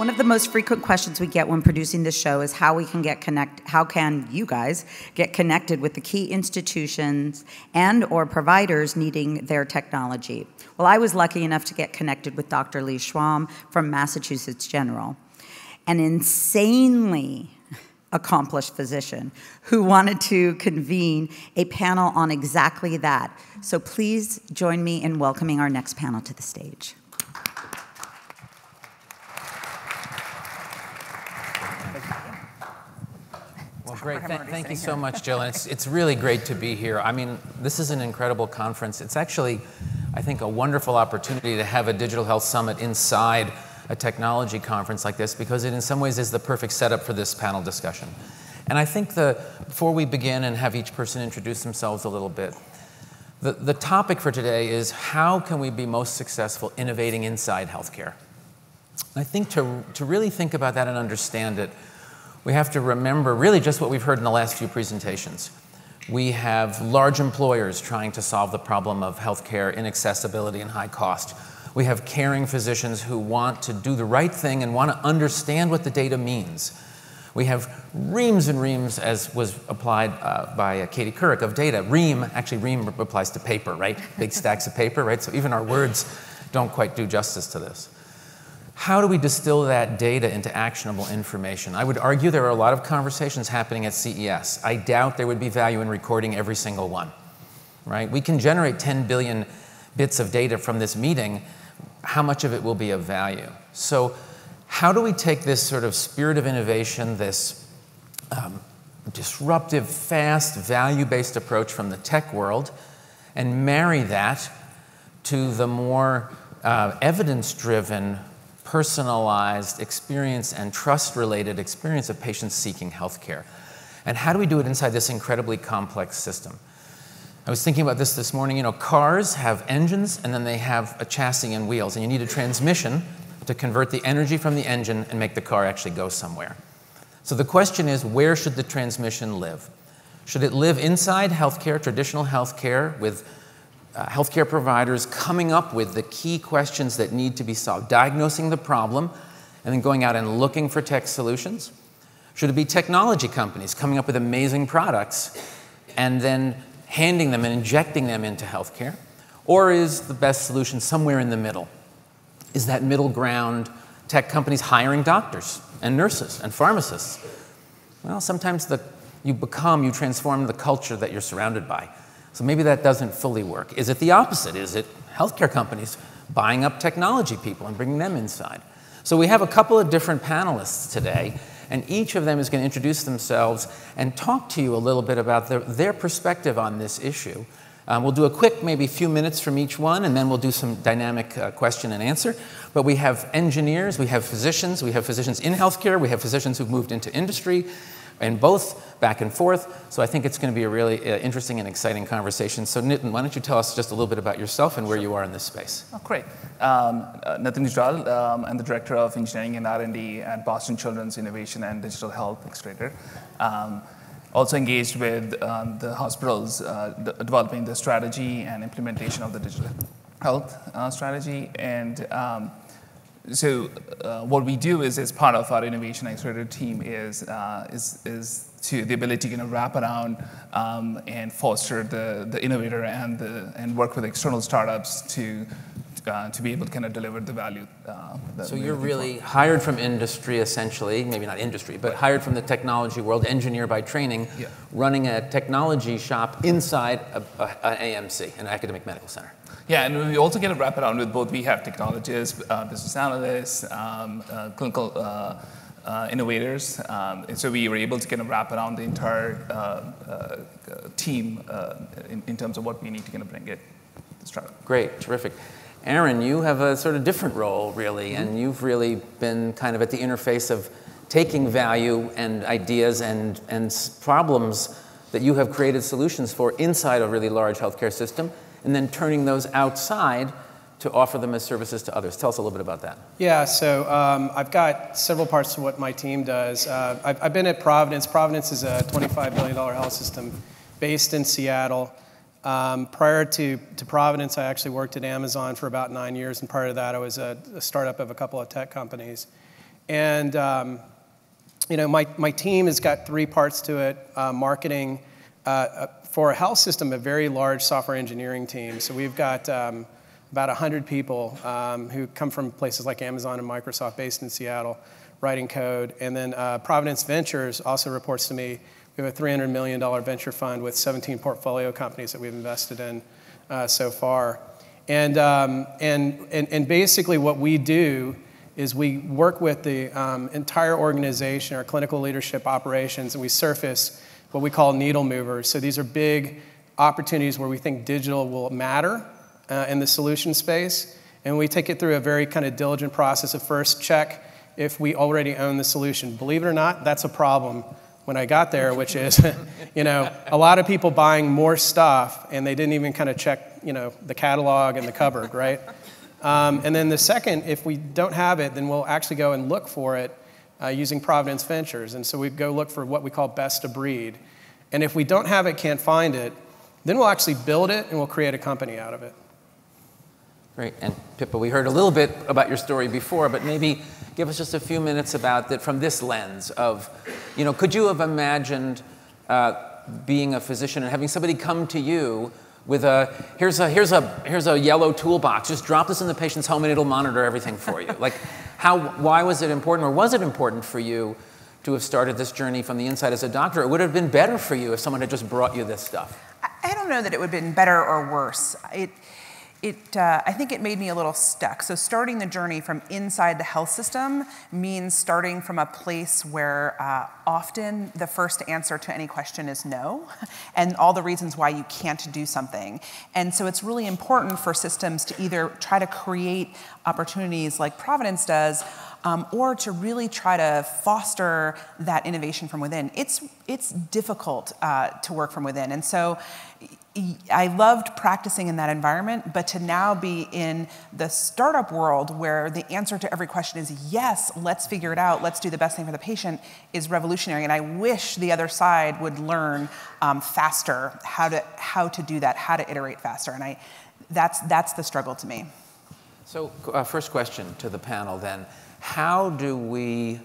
One of the most frequent questions we get when producing this show is how can you guys get connected with the key institutions and or providers needing their technology? Well, I was lucky enough to get connected with Dr. Lee Schwam from Massachusetts General, an insanely accomplished physician who wanted to convene a panel on exactly that. So please join me in welcoming our next panel to the stage. Well, great. Thank you so much, Jill. And it's really great to be here. I mean, this is an incredible conference. It's actually, I think, a wonderful opportunity to have a digital health summit inside a technology conference like this, because it in some ways is the perfect setup for this panel discussion. And I think before we begin and have each person introduce themselves a little bit, the topic for today is how can we be most successful innovating inside healthcare? I think to really think about that and understand it, we have to remember really just what we've heard in the last few presentations. We have large employers trying to solve the problem of healthcare inaccessibility and high cost. We have caring physicians who want to do the right thing and want to understand what the data means. We have reams and reams, as was applied by Katie Couric, of data. Ream applies to paper, right? Big stacks of paper, right? So even our words don't quite do justice to this. How do we distill that data into actionable information? I would argue there are a lot of conversations happening at CES. I doubt there would be value in recording every single one, right? We can generate 10 billion bits of data from this meeting. How much of it will be of value? So how do we take this sort of spirit of innovation, this disruptive, fast, value-based approach from the tech world, and marry that to the more evidence-driven, personalized experience and trust-related experience of patients seeking healthcare? And how do we do it inside this incredibly complex system? I was thinking about this morning. You know, cars have engines, and then they have a chassis and wheels, and you need a transmission to convert the energy from the engine and make the car actually go somewhere. So the question is, where should the transmission live? Should it live inside healthcare, traditional healthcare, with healthcare providers coming up with the key questions that need to be solved, diagnosing the problem, and then going out and looking for tech solutions? Should it be technology companies coming up with amazing products and then handing them and injecting them into healthcare? Or is the best solution somewhere in the middle? Is that middle ground tech companies hiring doctors and nurses and pharmacists? Well, sometimes you transform the culture that you're surrounded by. So maybe that doesn't fully work. Is it the opposite? Is it healthcare companies buying up technology people and bringing them inside? So we have a couple of different panelists today, and each of them is going to introduce themselves and talk to you a little bit about their perspective on this issue. We'll do a quick, maybe few minutes from each one, and then we'll do some dynamic question and answer. But we have engineers, we have physicians in healthcare, we have physicians who've moved into industry, and both back and forth. So I think it's going to be a really interesting and exciting conversation. So Nitin, why don't you tell us just a little bit about yourself and where you are in this space? Oh, great. Nitin Gujral, I'm the Director of Engineering and R&D at Boston Children's Innovation and Digital Health Accelerator. Also engaged with the hospitals developing the strategy and implementation of the digital health strategy. And so what we do is, as part of our innovation accelerator team, is to the ability to kind of wrap around and foster the innovator and work with external startups to be able to kind of deliver the value. So you're really hired from industry, essentially, maybe not industry, but hired from the technology world, engineer by training, running a technology shop inside an AMC, an academic medical center. Yeah, and we also kind of wrap it around with both. We have technologists, business analysts, clinical innovators, and so we were able to kind of wrap around the entire team in terms of what we need to kind of bring it to startup. Great, terrific. Aaron, you have a sort of different role, really, and you've really been kind of at the interface of taking value and ideas and problems that you have created solutions for inside a really large healthcare system, and then turning those outside to offer them as services to others. Tell us a little bit about that. Yeah, so I've got several parts to what my team does. I've been at Providence. Providence is a $25 billion health system based in Seattle. Prior to Providence, I actually worked at Amazon for about 9 years, and prior to that, I was a startup of a couple of tech companies. And my team has got 3 parts to it. Marketing, for a health system, a very large software engineering team. So we've got about 100 people who come from places like Amazon and Microsoft, based in Seattle, writing code. And then Providence Ventures also reports to me. We have a $300 million venture fund with 17 portfolio companies that we've invested in so far. And basically what we do is we work with the entire organization, our clinical leadership operations, and we surface what we call needle movers. So these are big opportunities where we think digital will matter in the solution space. And we take it through a very kind of diligent process of first check if we already own the solution. Believe it or not, that's a problem when I got there, which is, a lot of people buying more stuff and they didn't even kind of check, the catalog and the cupboard, right? And then the second, if we don't have it, then we'll actually go and look for it using Providence Ventures. And so we go look for what we call best of breed. And if we don't have it, can't find it, then we'll actually build it and we'll create a company out of it. Great. And Pippa, we heard a little bit about your story before, but maybe give us just a few minutes about that from this lens of, could you have imagined being a physician and having somebody come to you with here's a yellow toolbox, just drop this in the patient's home and it'll monitor everything for you? Like, why was it important, or was it important for you to have started this journey from the inside as a doctor? It would have been better for you if someone had just brought you this stuff. I don't know that it would have been better or worse. I think it made me a little stuck. So starting the journey from inside the health system means starting from a place where often the first answer to any question is no, and all the reasons why you can't do something. And so it's really important for systems to either try to create opportunities like Providence does, or to really try to foster that innovation from within. It's difficult to work from within. And so I loved practicing in that environment, but to now be in the startup world where the answer to every question is yes, let's figure it out, let's do the best thing for the patient, is revolutionary. And I wish the other side would learn faster how to do that, how to iterate faster. And that's the struggle to me. So first question to the panel then. How do we,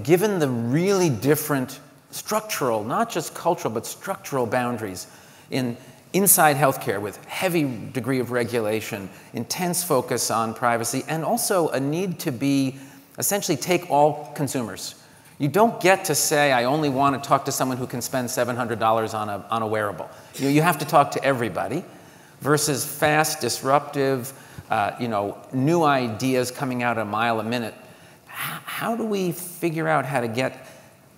given the really different structural, not just cultural, but structural boundaries inside healthcare with heavy degree of regulation, intense focus on privacy, and also a need to essentially take all consumers. You don't get to say, I only want to talk to someone who can spend $700 on a wearable. You have to talk to everybody, versus fast, disruptive, new ideas coming out a mile a minute. How do we figure out how to get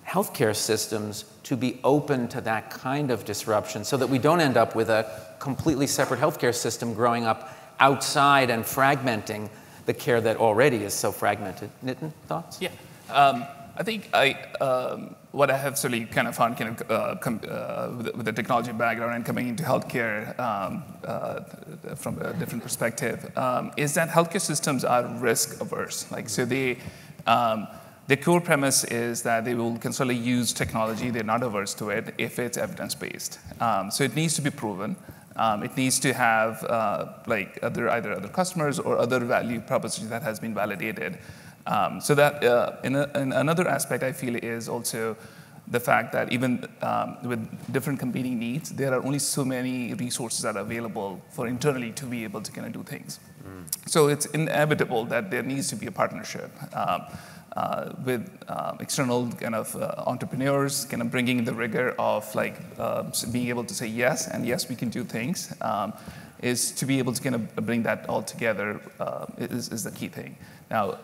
healthcare systems to be open to that kind of disruption so that we don't end up with a completely separate healthcare system growing up outside and fragmenting the care that already is so fragmented? Nitin, thoughts? Yeah. I think what I have certainly kind of found with the technology background and coming into healthcare from a different perspective is that healthcare systems are risk averse. The core premise is that they will consistently use technology, they're not averse to it, if it's evidence-based. So it needs to be proven. It needs to have either other customers or other value propositions that has been validated. So that in another aspect I feel is also the fact that even with different competing needs, there are only so many resources that are available for internally to be able to kind of do things. So it's inevitable that there needs to be a partnership with external kind of entrepreneurs, kind of bringing the rigor of being able to say yes, and yes, we can do things, is to be able to kind of bring that all together is the key thing. Now,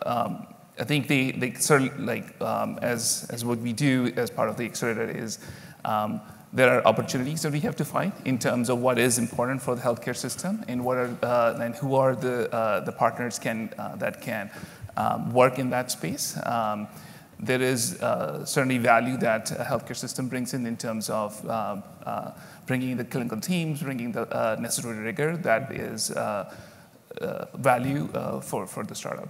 I think they certainly, as what we do as part of the accelerator is there are opportunities that we have to find in terms of what is important for the healthcare system and what are and who are the partners that can work in that space. There is certainly value that a healthcare system brings in terms of bringing the clinical teams, bringing the necessary rigor that is value for the startup.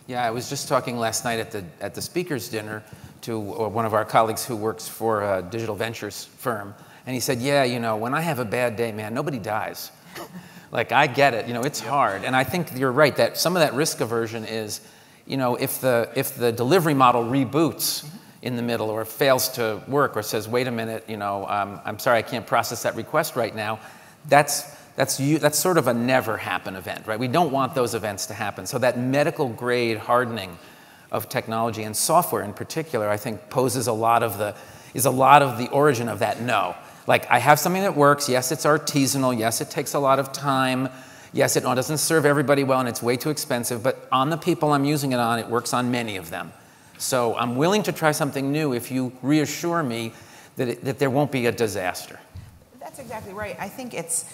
Yeah, I was just talking last night at the speakers' dinner to one of our colleagues who works for a digital ventures firm, and he said, yeah, when I have a bad day, man, nobody dies. I get it, it's hard. And I think you're right, that some of that risk aversion is you know, if the delivery model reboots in the middle or fails to work or says, wait a minute, you know, I'm sorry, I can't process that request right now, that's sort of a never happen event, right? We don't want those events to happen. So that medical grade hardening of technology and software in particular, I think poses a lot of the origin of that no. Like, I have something that works, yes, it's artisanal, yes, it takes a lot of time, yes, it doesn't serve everybody well and it's way too expensive, but on the people I'm using it on, it works on many of them. So I'm willing to try something new if you reassure me that there won't be a disaster. That's exactly right. I think it's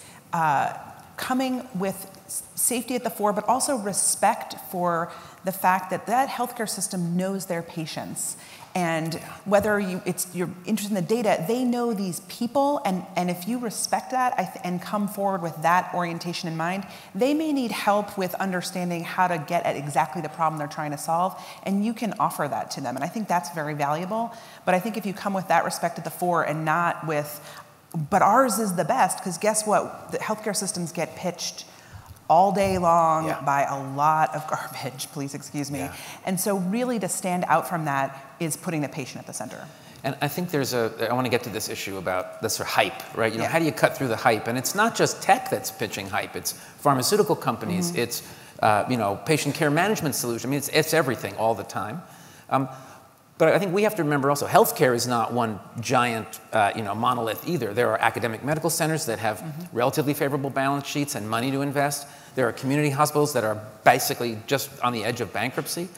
coming with safety at the fore, but also respect for the fact that that healthcare system knows their patients. And whether you're interested in the data, they know these people, and if you respect that and come forward with that orientation in mind, they may need help with understanding how to get at exactly the problem they're trying to solve, and you can offer that to them. And I think that's very valuable. But I think if you come with that respect at the fore and not with, but ours is the best, because guess what? The healthcare systems get pitched all day long by a lot of garbage, please excuse me. Yeah. And so really to stand out from that is putting the patient at the center. And I think I want to get to this issue about this sort of hype, right? You know, how do you cut through the hype? And it's not just tech that's pitching hype, it's pharmaceutical companies, it's, you know, patient care management solutions. I mean, it's everything all the time. But I think we have to remember also, healthcare is not one giant, you know, monolith either. There are academic medical centers that have relatively favorable balance sheets and money to invest. There are community hospitals that are basically just on the edge of bankruptcy.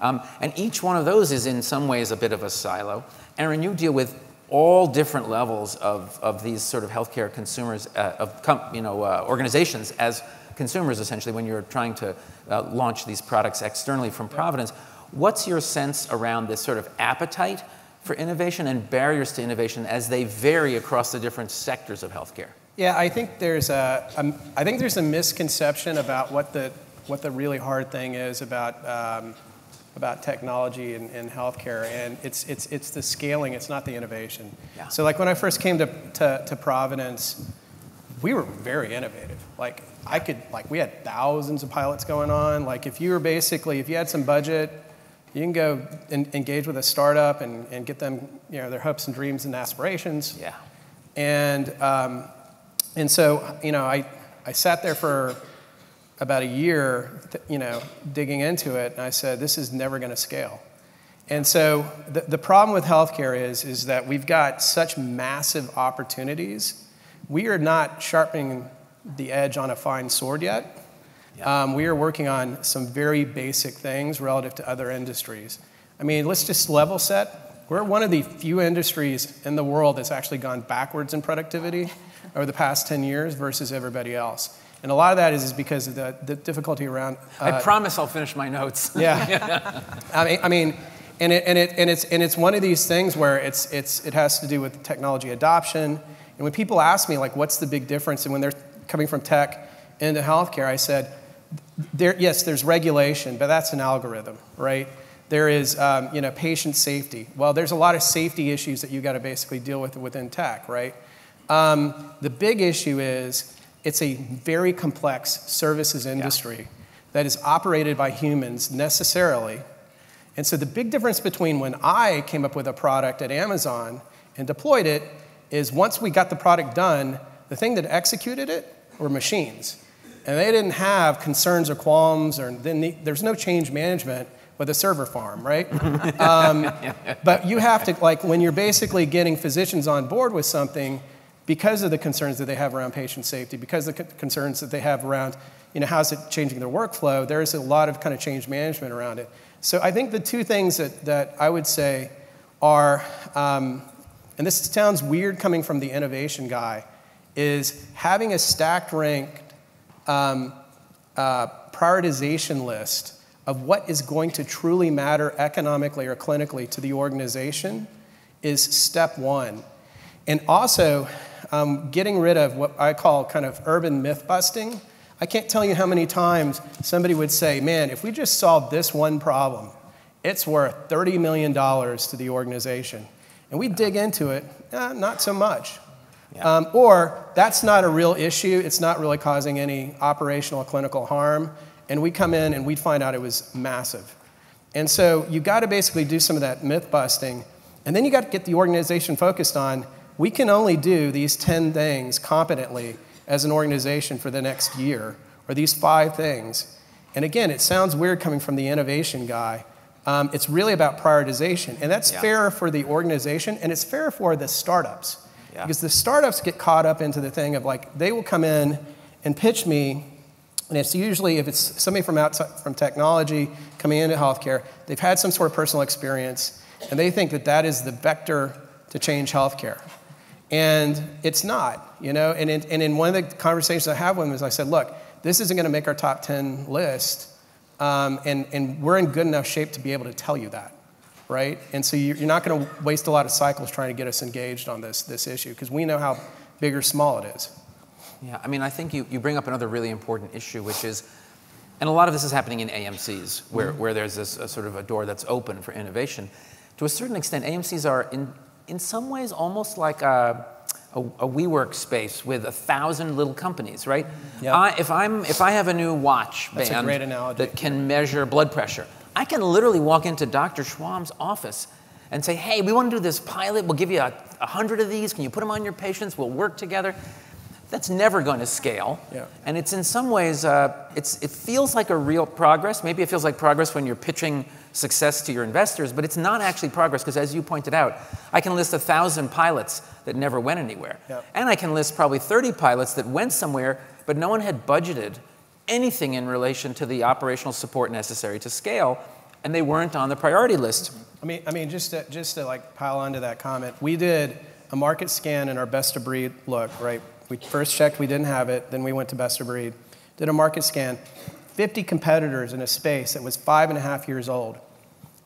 And each one of those is in some ways a bit of a silo. Aaron, you deal with all different levels of these sort of healthcare consumers, organizations as consumers, essentially, when you're trying to launch these products externally from Providence. What's your sense around this sort of appetite for innovation and barriers to innovation as they vary across the different sectors of healthcare? Yeah, I think there's a misconception about what the really hard thing is about technology and healthcare, and it's the scaling. It's not the innovation. Yeah. So like when I first came to Providence, we were very innovative. Like we had thousands of pilots going on. Like if you had some budget, you can go and engage with a startup and get them, you know, their hopes and dreams and aspirations. Yeah. And so, you know, I sat there for about a year, you know, digging into it, and I said, this is never going to scale. And so the problem with healthcare is that we've got such massive opportunities. We are not sharpening the edge on a fine sword yet. Yeah. We are working on some very basic things relative to other industries. I mean, let's just level set. We're one of the few industries in the world that's actually gone backwards in productivity over the past 10 years versus everybody else. And a lot of that is because of the difficulty around. I promise I'll finish my notes. Yeah. I mean, and it's one of these things where it has to do with technology adoption. And when people ask me, like, what's the big difference, and when they're coming from tech into healthcare, I said, yes, there's regulation, but that's an algorithm, right? There is, patient safety. Well, there's a lot of safety issues that you got to basically deal with within tech, right? The big issue is it's a very complex services industry that is operated by humans necessarily. And so the big difference between when I came up with a product at Amazon and deployed it is once we got the product done, the thing that executed it were machines. And they didn't have concerns or qualms, or there's no change management with a server farm, right? But you have to, like, when you're basically getting physicians on board with something, because of the concerns that they have around patient safety, because of the concerns that they have around, you know, how's it changing their workflow, there's a lot of kind of change management around it. So I think the two things that I would say are, and this sounds weird coming from the innovation guy, is having a stacked ranked prioritization list of what is going to truly matter economically or clinically to the organization is step one. And also, getting rid of what I call kind of urban myth busting. I can't tell you how many times somebody would say, man, if we just solved this one problem, it's worth $30 million to the organization. And we dig into it, not so much. Yeah. Or that's not a real issue, it's not really causing any operational or clinical harm, and we come in and we find out it was massive. And so you got to basically do some of that myth busting, and then you got to get the organization focused on, we can only do these 10 things competently as an organization for the next year, or these 5 things. And again, it sounds weird coming from the innovation guy. It's really about prioritization, and that's fair for the organization, and it's fair for the startups. Yeah. Because the startups get caught up into the thing of like, they will come in and pitch me, and it's usually, if it's somebody from outside, from technology coming into healthcare, they've had some sort of personal experience, and they think that that is the vector to change healthcare. And it's not, you know, and in one of the conversations I had with them is I said, look, this isn't going to make our top 10 list, and we're in good enough shape to be able to tell you that, right? And so you're not going to waste a lot of cycles trying to get us engaged on this issue, because we know how big or small it is. Yeah, I mean, I think you bring up another really important issue, which is, and a lot of this is happening in AMCs, where there's this sort of a door that's open for innovation. To a certain extent, AMCs are in some ways almost like a WeWork space with 1,000 little companies, right? Yep. If I have a new watch band that can measure blood pressure, I can literally walk into Dr. Schwab's office and say, hey, we want to do this pilot. We'll give you 100 of these. Can you put them on your patients? We'll work together. That's never going to scale. Yeah. And it's in some ways, it feels like a real progress. Maybe it feels like progress when you're pitching success to your investors, but it's not actually progress, because as you pointed out, I can list 1,000 pilots that never went anywhere. Yep. And I can list probably 30 pilots that went somewhere, but no one had budgeted anything in relation to the operational support necessary to scale, and they weren't on the priority list. I mean, just to like pile onto that comment, we did a market scan in our best of breed look, right? We first checked we didn't have it, then we went to best of breed, did a market scan, 50 competitors in a space that was 5.5 years old.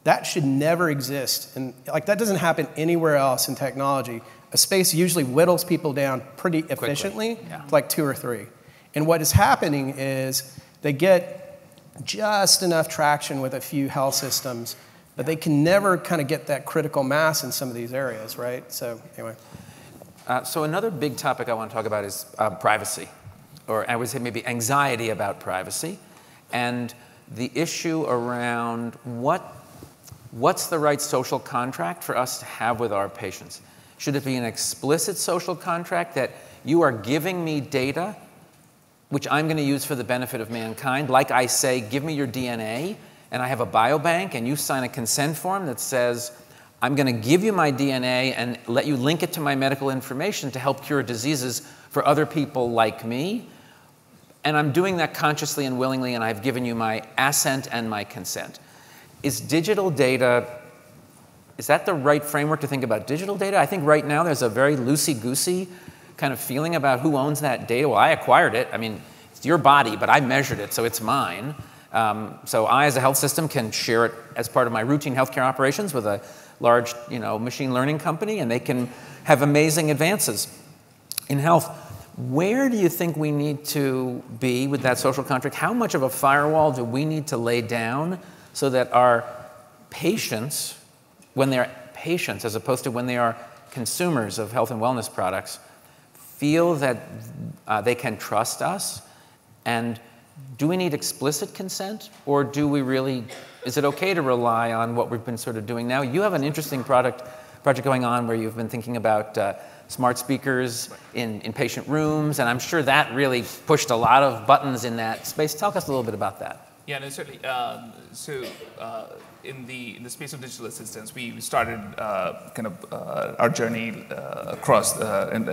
That should never exist. And like, that doesn't happen anywhere else in technology. A space usually whittles people down pretty efficiently, like 2 or 3. And what is happening is they get just enough traction with a few health systems, but they can never kind of get that critical mass in some of these areas, right? So anyway. So another big topic I want to talk about is privacy, or I would say maybe anxiety about privacy, and the issue around what's the right social contract for us to have with our patients. Should it be an explicit social contract that you are giving me data which I'm going to use for the benefit of mankind? Like I say, give me your DNA, and I have a biobank, and you sign a consent form that says, I'm going to give you my DNA and let you link it to my medical information to help cure diseases for other people like me. And I'm doing that consciously and willingly, and I've given you my assent and my consent. Is digital data, is that the right framework to think about digital data? I think right now there's a very loosey-goosey kind of feeling about who owns that data. Well, I acquired it. I mean, it's your body, but I measured it, so it's mine. So I, as a health system, can share it as part of my routine healthcare operations with a large, machine learning company, and they can have amazing advances in health. Where do you think we need to be with that social contract? How much of a firewall do we need to lay down so that our patients, when they're patients as opposed to when they are consumers of health and wellness products, feel that they can trust us? And do we need explicit consent, or do we really, is it okay to rely on what we've been sort of doing now? You have an interesting project going on where you've been thinking about smart speakers in patient rooms, and I'm sure that really pushed a lot of buttons in that space. Talk us a little bit about that. Yeah, no, certainly. In the space of digital assistants, we started our journey across and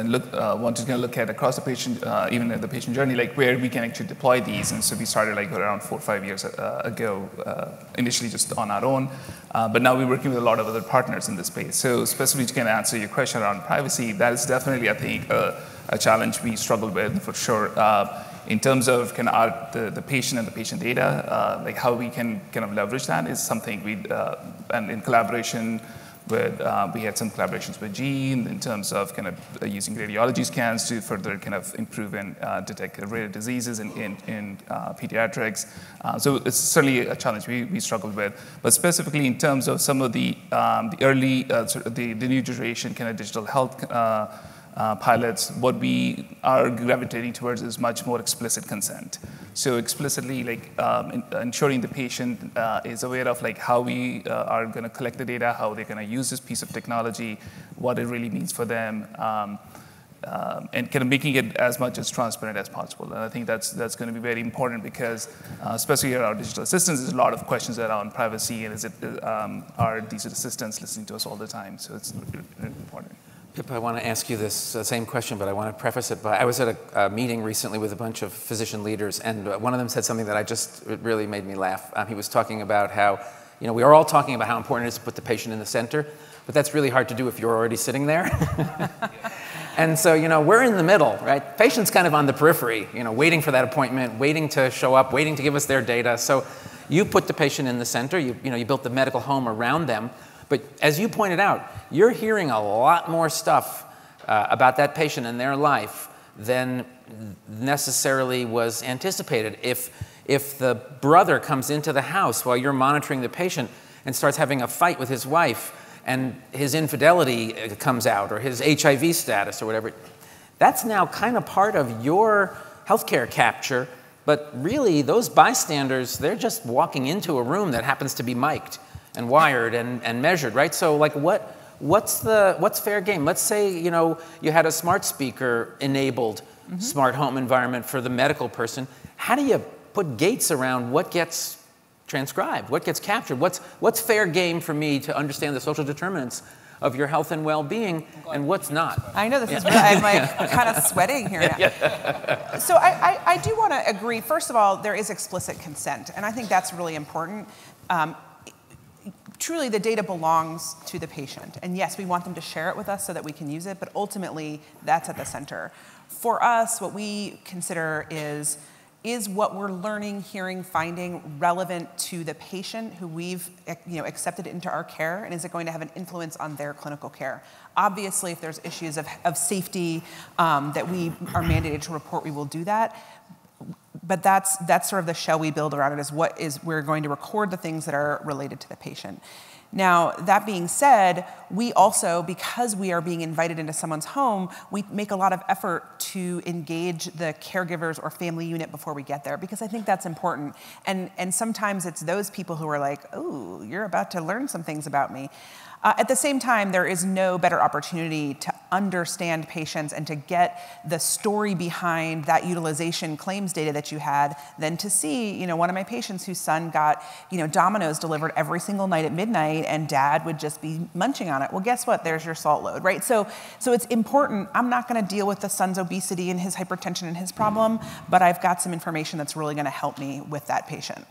wanted to look at across the patient, even at the patient journey, like where we can actually deploy these. And so we started like around 4 or 5 years ago, initially just on our own, but now we're working with a lot of other partners in this space. So specifically to kind of answer your question around privacy, that is definitely, I think, a challenge we struggle with for sure. In terms of kind of the patient and the patient data, like how we can kind of leverage that is something and in collaboration with, we had some collaborations with GE in terms of kind of using radiology scans to further kind of improve and detect rare diseases in pediatrics. So it's certainly a challenge we struggled with. But specifically in terms of some of the early, the new generation kind of digital health pilots, what we are gravitating towards is much more explicit consent. So explicitly, like ensuring the patient is aware of like how we are going to collect the data, how they're going to use this piece of technology, what it really means for them, and kind of making it as much as transparent as possible. And I think that's going to be very important because, especially around digital assistants, there's a lot of questions around privacy and are these assistants listening to us all the time? So it's really important. Pip, I want to ask you this same question, but I want to preface it by, I was at a meeting recently with a bunch of physician leaders, and one of them said something that it really made me laugh. He was talking about how, we are all talking about how important it is to put the patient in the center, but that's really hard to do if you're already sitting there. And so, we're in the middle, right? Patient's kind of on the periphery, waiting for that appointment, waiting to show up, waiting to give us their data. So you put the patient in the center, you built the medical home around them. But as you pointed out, you're hearing a lot more stuff about that patient and their life than necessarily was anticipated. If the brother comes into the house while you're monitoring the patient and starts having a fight with his wife, and his infidelity comes out, or his HIV status, or whatever, that's now kind of part of your healthcare capture. But really, those bystanders, they're just walking into a room that happens to be mic'd and wired and measured, right? So like what's fair game? Let's say, you had a smart speaker enabled smart home environment for the medical person. How do you put gates around what gets transcribed, what gets captured? What's fair game for me to understand the social determinants of your health and well-being, and what's not? I know this is really, I'm like kind of sweating here now. So I do want to agree. First of all, there is explicit consent, and I think that's really important. Truly, the data belongs to the patient. And yes, we want them to share it with us so that we can use it, but ultimately, that's at the center. For us, what we consider is what we're learning, hearing, finding relevant to the patient who we've accepted into our care, and is it going to have an influence on their clinical care? Obviously, if there's issues of safety that we are mandated to report, we will do that. But that's sort of the shell we build around it, we're going to record the things that are related to the patient. Now, that being said, we also, because we are being invited into someone's home, we make a lot of effort to engage the caregivers or family unit before we get there, because I think that's important. And sometimes it's those people who are like, oh, you're about to learn some things about me. At the same time, there is no better opportunity to understand patients and to get the story behind that utilization claims data that you had than to see, one of my patients whose son got, Domino's delivered every single night at midnight, and dad would just be munching on it. Well, guess what? There's your salt load, right? So it's important. I'm not going to deal with the son's obesity and his hypertension and his problem, but I've got some information that's really going to help me with that patient.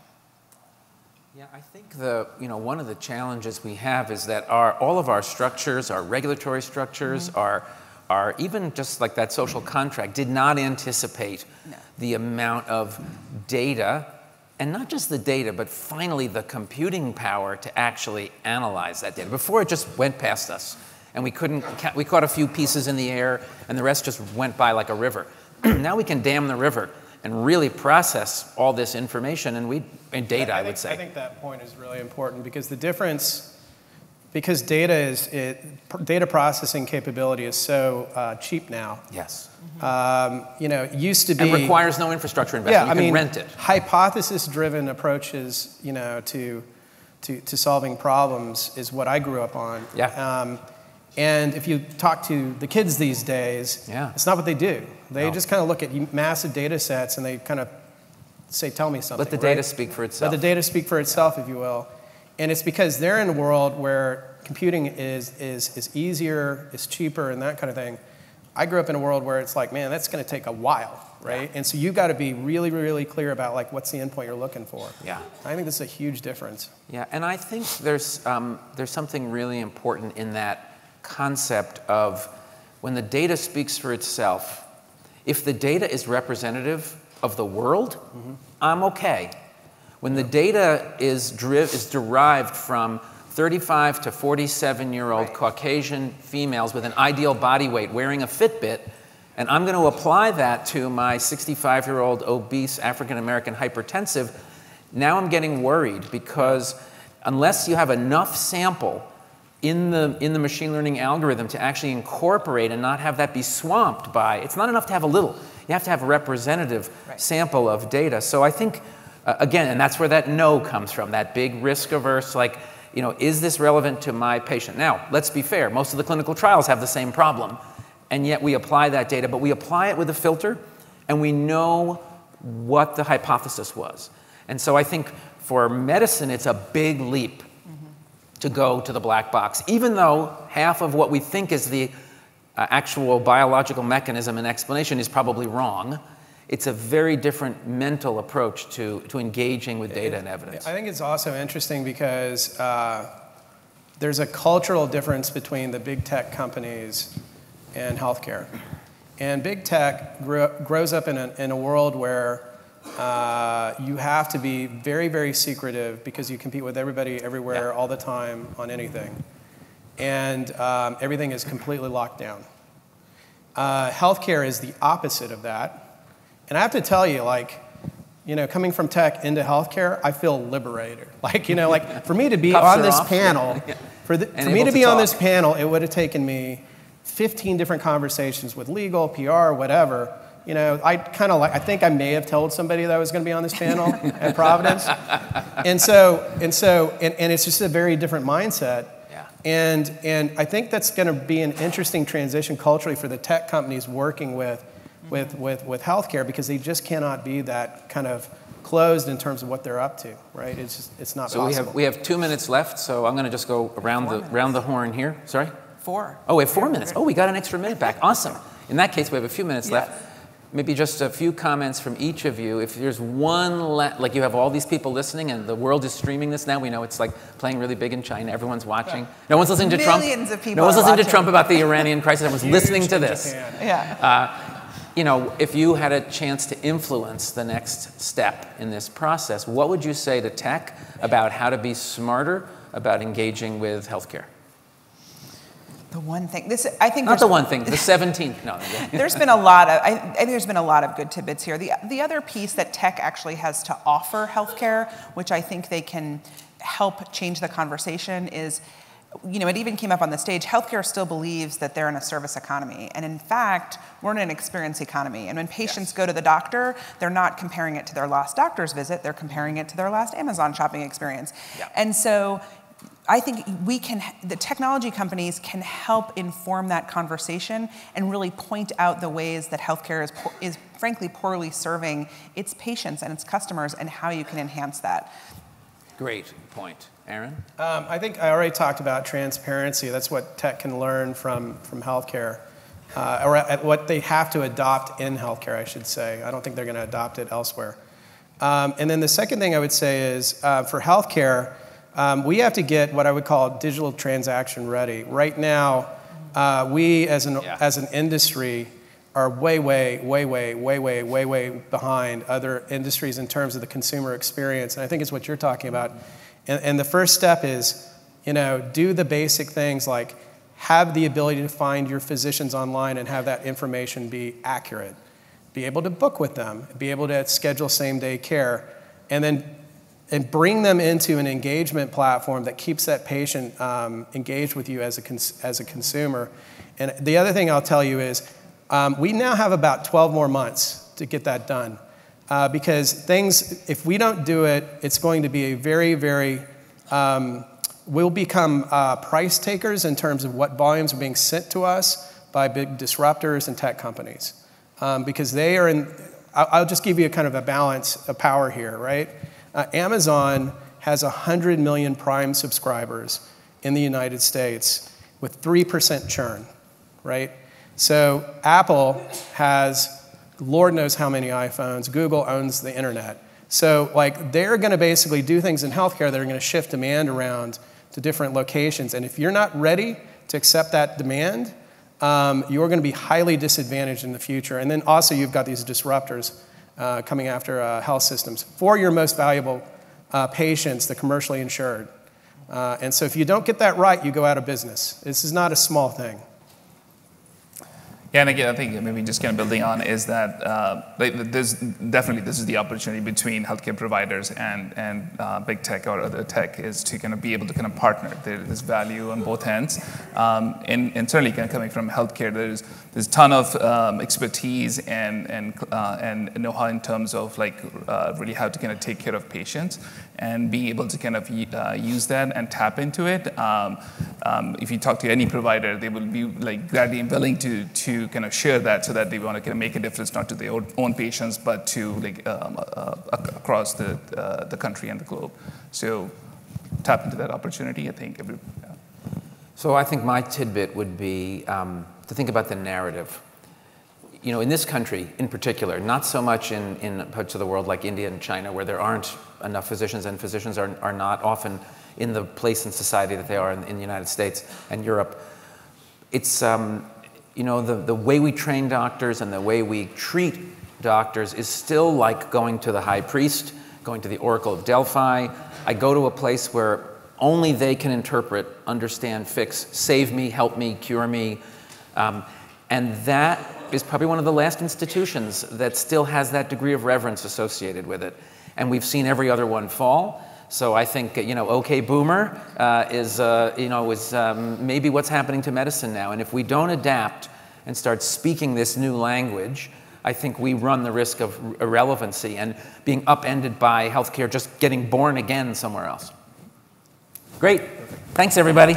Yeah, I think one of the challenges we have is that all of our structures, our regulatory structures, are even just like that social contract, did not anticipate the amount of data, and not just the data, but finally the computing power to actually analyze that data. Before, it just went past us, and we caught a few pieces in the air, and the rest just went by like a river. Now we can dam the river and really process all this information and data, I would say. I think that point is really important, because the difference, because data processing capability is so cheap now. Yes. It used to be. And requires no infrastructure investment. You can rent it. Hypothesis-driven approaches, to solving problems is what I grew up on. Yeah. And if you talk to the kids these days, it's not what they do. They just kind of look at massive data sets and they kind of say, tell me something. Let the data speak for itself. Let the data speak for itself, if you will. And it's because they're in a world where computing is easier, is cheaper, and that kind of thing. I grew up in a world where it's like, man, that's going to take a while, right? And so you've got to be really, really clear about like what's the endpoint you're looking for. Yeah. I think this is a huge difference. Yeah, and I think there's something really important in that concept of when the data speaks for itself. If the data is representative of the world, I'm okay. When the data is derived from 35 to 47-year-old Caucasian females with an ideal body weight wearing a Fitbit, and I'm going to apply that to my 65-year-old obese African-American hypertensive, now I'm getting worried, because unless you have enough sample in the machine learning algorithm to actually incorporate and not have that be swamped by, it's not enough to have a little, you have to have a representative sample of data. So I think, again, and that's where that no comes from, that big risk-averse, like, is this relevant to my patient? Now, let's be fair, most of the clinical trials have the same problem, and yet we apply that data, but we apply it with a filter, and we know what the hypothesis was. And so I think for medicine, it's a big leap to go to the black box, even though half of what we think is the actual biological mechanism and explanation is probably wrong. It's a very different mental approach to engaging with data and evidence. I think it's also interesting because there's a cultural difference between the big tech companies and healthcare. And big tech grows up in a world where you have to be very, very secretive because you compete with everybody everywhere all the time on anything. And everything is completely locked down. Healthcare is the opposite of that. And I have to tell you, coming from tech into healthcare, I feel liberated. For me to be on this panel, for me to be on this panel, it would have taken me 15 different conversations with legal, PR, whatever. I think I may have told somebody that I was going to be on this panel at Providence. And it's just a very different mindset. Yeah. And I think that's going to be an interesting transition culturally for the tech companies working with healthcare, because they just cannot be that kind of closed in terms of what they're up to, right? It's not possible. So we have 2 minutes left, so I'm going to just go around the horn here. Sorry? 4. Oh, we have 4 minutes. Oh, we got an extra minute back. Awesome. In that case, we have a few minutes left. Maybe just a few comments from each of you. If there's one, like you have all these people listening and the world is streaming this now. We know it's like playing really big in China. Everyone's watching. No one's listening to Trump. Millions of people No one's listening to watching. Trump about the Iranian crisis. Everyone's listening to this. Japan. Yeah. If you had a chance to influence the next step in this process, what would you say to tech about how to be smarter about engaging with healthcare? The one thing, I think Not the one thing, the 17th. No. There's been a lot of, I think there's been a lot of good tidbits here. The other piece that tech actually has to offer healthcare, which I think they can help change the conversation, is, it even came up on the stage, healthcare still believes that they're in a service economy. And in fact, we're in an experience economy. And when patients go to the doctor, they're not comparing it to their last doctor's visit, they're comparing it to their last Amazon shopping experience. Yeah. And so I think the technology companies can help inform that conversation and really point out the ways that healthcare is frankly poorly serving its patients and its customers, and how you can enhance that. Great point. Aaron? I think I already talked about transparency. That's what tech can learn from healthcare, or what they have to adopt in healthcare, I should say. I don't think they're going to adopt it elsewhere. And then the second thing I would say is, for healthcare, we have to get what I would call digital transaction ready. Right now, we as an industry are way behind other industries in terms of the consumer experience. And I think it's what you're talking about. And the first step is, do the basic things like have the ability to find your physicians online and have that information be accurate. Be able to book with them, be able to schedule same-day care, and bring them into an engagement platform that keeps that patient engaged with you as a consumer. And the other thing I'll tell you is, we now have about 12 more months to get that done. Because if we don't do it, it's going to be a very, we'll become price takers in terms of what volumes are being sent to us by big disruptors and tech companies. Because they are I'll just give you a kind of a balance of power here, right? Amazon has 100 million Prime subscribers in the United States with 3% churn, right? So Apple has Lord knows how many iPhones. Google owns the internet. So they're going to basically do things in healthcare that are going to shift demand around to different locations. And if you're not ready to accept that demand, you're going to be highly disadvantaged in the future. And then also you've got these disruptors coming after health systems for your most valuable patients, the commercially insured. And so if you don't get that right, you go out of business. This is not a small thing. Yeah, and again, I think maybe just kind of building on is that this is the opportunity between healthcare providers and big tech or other tech is to kind of be able to kind of partner. There's value on both ends, and certainly kind of coming from healthcare, there's a ton of expertise and know-how in terms of really how to kind of take care of patients and being able to kind of use that and tap into it. If you talk to any provider, they will be gladly and willing to kind of share that, so that they want to kind of make a difference not to their own patients, but to across the country and the globe. So tap into that opportunity, I think. So I think my tidbit would be to think about the narrative. In this country in particular, not so much in parts of the world like India and China, where there aren't enough physicians, and physicians are not often in the place in society that they are in the United States and Europe. It's, the way we train doctors and the way we treat doctors is still like going to the high priest, going to the Oracle of Delphi. I go to a place where only they can interpret, understand, fix, save me, help me, cure me. And that is probably one of the last institutions that still has that degree of reverence associated with it. And we've seen every other one fall. So I think, okay, boomer is maybe what's happening to medicine now. And if we don't adapt and start speaking this new language, I think we run the risk of irrelevancy and being upended by healthcare just getting born again somewhere else. Great. Thanks, everybody.